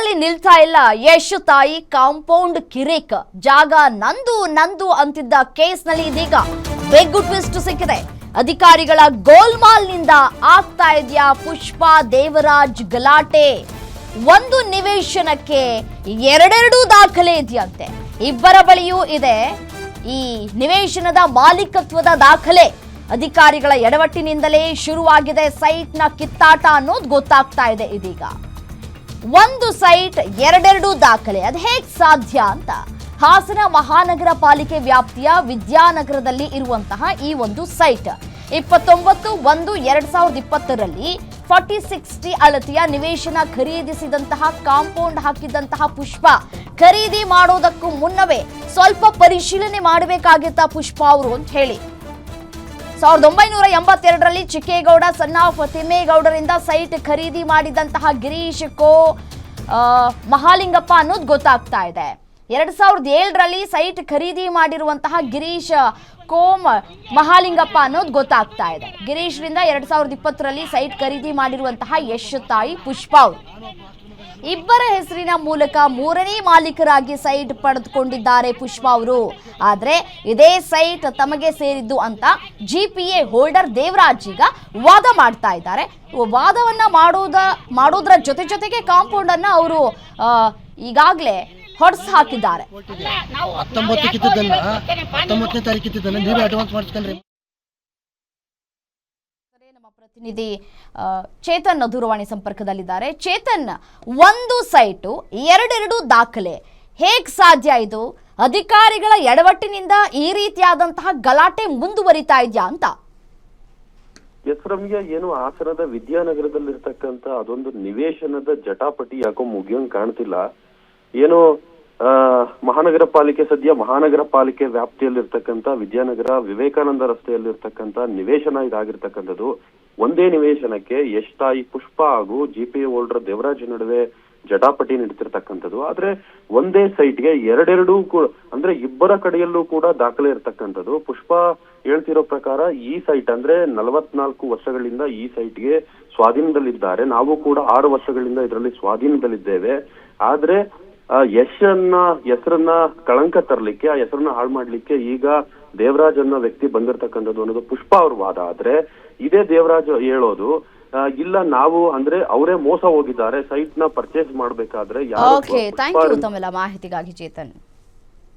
ನಲ್ಲಿ ನಿಲ್ತಾ ಇಲ್ಲ ಯಶ್ ತಾಯಿ ಕಾಂಪೌಂಡ್ ಕಿರಿಕ್ ಜಾಗ ನಂದು ನಂದು ಅಂತಿದ್ದ ಕೇಸ್ನಲ್ಲಿ ಇದೀಗ ಬಿಗ್ ಟ್ವಿಸ್ಟ್ ಸಿಕ್ಕಿದೆ. ಅಧಿಕಾರಿಗಳ ಗೋಲ್ಮಾಲ್ನಿಂದ ಆಗ್ತಾ ಇದೆಯಾ ಪುಷ್ಪಾ ದೇವರಾಜ್ ಗಲಾಟೆ? ಒಂದು ನಿವೇಶನಕ್ಕೆ ಎರಡೆರಡು ದಾಖಲೆ ಇದೆಯಂತೆ. ಇಬ್ಬರ ಬಳಿಯೂ ಇದೆ ಈ ನಿವೇಶನದ ಮಾಲೀಕತ್ವದ ದಾಖಲೆ. ಅಧಿಕಾರಿಗಳ ಎಡವಟ್ಟಿನಿಂದಲೇ ಶುರುವಾಗಿದೆ ಸೈಟ್ನ ಕಿತ್ತಾಟ ಅನ್ನೋದು ಗೊತ್ತಾಗ್ತಾ ಇದೆ. ಇದೀಗ ಒಂದು ಸೈಟ್ ಎರಡೆರಡು ದಾಖಲೆ, ಅದು ಹೇಗೆ ಸಾಧ್ಯ ಅಂತ ಹಾಸನ ಮಹಾನಗರ ಪಾಲಿಕೆ ವ್ಯಾಪ್ತಿಯ ವಿದ್ಯಾನಗರದಲ್ಲಿ ಇರುವಂತಹ ಈ ಒಂದು ಸೈಟ್ 29/1/2020ರಲ್ಲಿ 4060 ಅಳತೆಯ ನಿವೇಶನ ಖರೀದಿಸಿದಂತಹ ಕಾಂಪೌಂಡ್ ಹಾಕಿದಂತಹ ಪುಷ್ಪ ಖರೀದಿ ಮಾಡೋದಕ್ಕೂ ಮುನ್ನವೇ ಸ್ವಲ್ಪ ಪರಿಶೀಲನೆ ಮಾಡಬೇಕಾಗಿತ್ತ ಪುಷ್ಪಾ ಅವರು ಅಂತ ಹೇಳಿ 1982ರಲ್ಲಿ ಚಿಕ್ಕೇಗೌಡ ಸಣ್ಣ ತಿಮ್ಮೇಗೌಡರಿಂದ ಸೈಟ್ ಖರೀದಿ ಮಾಡಿದಂತಹ ಗಿರೀಶ್ ಮಹಾಲಿಂಗಪ್ಪ ಅನ್ನೋದು ಗೊತ್ತಾಗ್ತಾ ಇದೆ. 2007ರಲ್ಲಿ ಸೈಟ್ ಖರೀದಿ ಮಾಡಿರುವಂತಹ ಗಿರೀಶ್ ಮಹಾಲಿಂಗಪ್ಪ ಅನ್ನೋದು ಗೊತ್ತಾಗ್ತಾ ಇದೆ. ಗಿರೀಶ್ರಿಂದ 2020ರಲ್ಲಿ ಸೈಟ್ ಖರೀದಿ ಮಾಡಿರುವಂತಹ ಯಶ್ ತಾಯಿ ಪುಷ್ಪಾ ಅವರು ಇಬ್ಬರ ಹೆಸರಿನ ಮೂಲಕ ಮೂರನೇ ಮಾಲೀಕರಾಗಿ ಸೈಟ್ ಪಡೆದುಕೊಂಡಿದ್ದಾರೆ ಪುಷ್ಪಾ ಅವರು. ಆದ್ರೆ ಇದೇ ಸೈಟ್ ತಮಗೆ ಸೇರಿದ್ದು ಅಂತ GPA ಹೋಲ್ಡರ್ ದೇವರಾಜ್ ಈಗ ವಾದ ಮಾಡ್ತಾ ಇದ್ದಾರೆ. ವಾದವನ್ನ ಮಾಡೋದ್ರ ಜೊತೆಗೆ ಕಾಂಪೌಂಡ್ ಅನ್ನ ಅವರು ಈಗಾಗಲೇ ಹೊಡ್ಸ್ ಹಾಕಿದ್ದಾರೆ. 19ನೇ ತಾರೀಕಿದ್ದನ್ನ ನೀವೇ ಅಡ್ವಾನ್ಸ್ ಮಾಡಿಸ್ಕೊಂಡ್ರಿ. ನಮ್ಮ ಪ್ರತಿನಿಧಿ ಚೇತನ್ ದೂರವಾಣಿ ಸಂಪರ್ಕದಲ್ಲಿದ್ದಾರೆ. ಚೇತನ್, ಒಂದು ಸೈಟು ಎರಡೆರಡು ದಾಖಲೆ ಹೇಗ್ ಸಾಧ್ಯ? ಇದು ಅಧಿಕಾರಿಗಳ ಎಡವಟ್ಟಿನಿಂದ ಈ ರೀತಿಯಾದಂತಹ ಗಲಾಟೆ ಮುಂದುವರಿತಾ ಇದೆಯಾ ಅಂತ? ರಮ್ಯ, ಏನು ಹಾಸನದ ವಿದ್ಯಾನಗರದಲ್ಲಿರ್ತಕ್ಕಂಥ ಅದೊಂದು ನಿವೇಶನದ ಜಟಾಪಟಿ ಯಾಕೋ ಮುಗಿಯಂಗ್ ಕಾಣ್ತಿಲ್ಲ. ಏನು ಮಹಾನಗರ ಪಾಲಿಕೆ ಸದ್ಯ ಮಹಾನಗರ ಪಾಲಿಕೆ ವ್ಯಾಪ್ತಿಯಲ್ಲಿರ್ತಕ್ಕಂಥ ವಿದ್ಯಾನಗರ ವಿವೇಕಾನಂದ ರಸ್ತೆಯಲ್ಲಿರ್ತಕ್ಕಂಥ ನಿವೇಶನ ಇದಾಗಿರ್ತಕ್ಕಂಥದ್ದು. ಒಂದೇ ನಿವೇಶನಕ್ಕೆ ಯಶ್ ತಾಯಿ ಪುಷ್ಪಾ ಹಾಗೂ GPA ಹೋಲ್ಡರ್ ದೇವರಾಜ್ ನಡುವೆ ಜಟಾಪಟಿ ನಡೀತಿರ್ತಕ್ಕಂಥದ್ದು. ಆದ್ರೆ ಒಂದೇ ಸೈಟ್ಗೆ ಎರಡೆರಡು ಅಂದ್ರೆ ಇಬ್ಬರ ಕಡೆಯಲ್ಲೂ ಕೂಡ ದಾಖಲೆ ಇರ್ತಕ್ಕಂಥದ್ದು. ಪುಷ್ಪಾ ಹೇಳ್ತಿರೋ ಪ್ರಕಾರ ಈ ಸೈಟ್ ಅಂದ್ರೆ 44 ವರ್ಷಗಳಿಂದ ಈ ಸೈಟ್ಗೆ ಸ್ವಾಧೀನದಲ್ಲಿದ್ದಾರೆ. ನಾವು ಕೂಡ 6 ವರ್ಷಗಳಿಂದ ಇದರಲ್ಲಿ ಸ್ವಾಧೀನದಲ್ಲಿದ್ದೇವೆ. ಆದ್ರೆ ಯಶನ್ನ ಹೆಸರನ್ನ ಕಳಂಕ ತರಲಿಕ್ಕೆ, ಆ ಹೆಸರನ್ನ ಹಾಳು ಮಾಡ್ಲಿಕ್ಕೆ ಈಗ ದೇವರಾಜ್ ಅನ್ನೋ ವ್ಯಕ್ತಿ ಬಂದಿರತಕ್ಕಂಥದ್ದು ಅನ್ನೋದು ಪುಷ್ಪಾ ಅವ್ರ ವಾದ. ಆದ್ರೆ ಇದೇ ದೇವರಾಜ್ ಹೇಳೋದು ಇಲ್ಲ, ನಾವು ಅಂದ್ರೆ ಅವರೇ ಮೋಸ ಹೋಗಿದ್ದಾರೆ. ಸೈಟ್ ನ ಪರ್ಚೇಸ್ ಮಾಡ್ಬೇಕಾದ್ರೆ ಓಕೆ, ಥ್ಯಾಂಕ್ ಯು ತಮ್ಮೆಲ್ಲ ಮಾಹಿತಿಗಾಗಿ ಚೇತನ್.